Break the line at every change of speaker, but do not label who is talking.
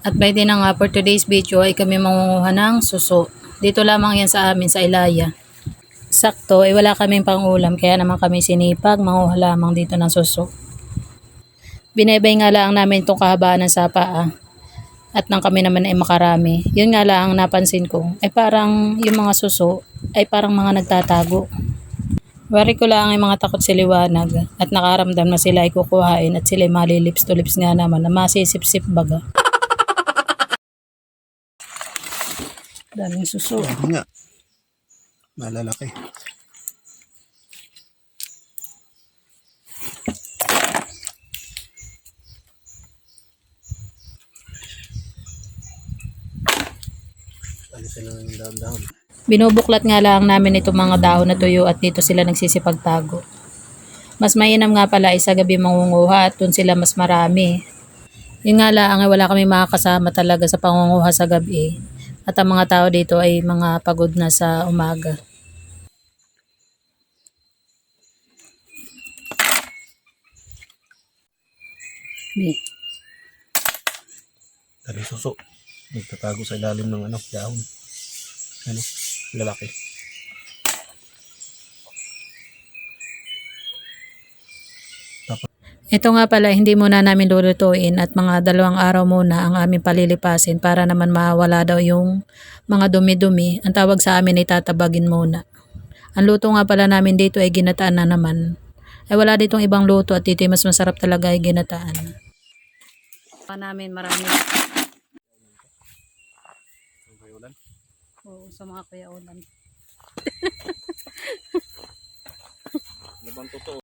At by din na nga for today's video ay kami mangunguha ng suso. Dito lamang yan sa amin sa Ilaya. Sakto ay wala kaming pangulam kaya naman kami sinipag manguha lamang dito ng suso. Binaybay nga lang namin itong kahabaan ng sapa at nang kami naman ay makarami. Yun nga lang ang napansin ko ay parang yung mga suso ay parang mga nagtatago. Wari ko lang ay mga takot sa liwanag at nakaramdam na sila ay kukuhain at sila ay malilips to lips nga naman na masisip-sip baga. Daming suso.
Hindi nga. Malalaki. Alisin lang yung daon-daon.
Binubuklat nga lang namin itong mga dahon na tuyo at dito sila nagsisipagtago. Mas mainam nga pala ay sa gabi mangunguha at dun sila mas marami. Yun nga lang ay wala kami makakasama talaga sa pangunguha sa gabi. At ang mga tao dito ay mga pagod na sa umaga.
Dari suso. Nagtatago sa ilalim ng dahon. Lalaki.
Ito nga pala, hindi muna namin lulutuin at mga 2 araw muna ang aming palilipasin para naman mawala daw yung mga dumi-dumi. Ang tawag sa amin ay tatabagin muna. Ang luto nga pala namin dito ay ginataan na naman. Ay wala ditong ibang luto at dito ay mas masarap talaga ay ginataan. Pa namin marami. Oo, sa mga kuya ulan.
Labang totoo.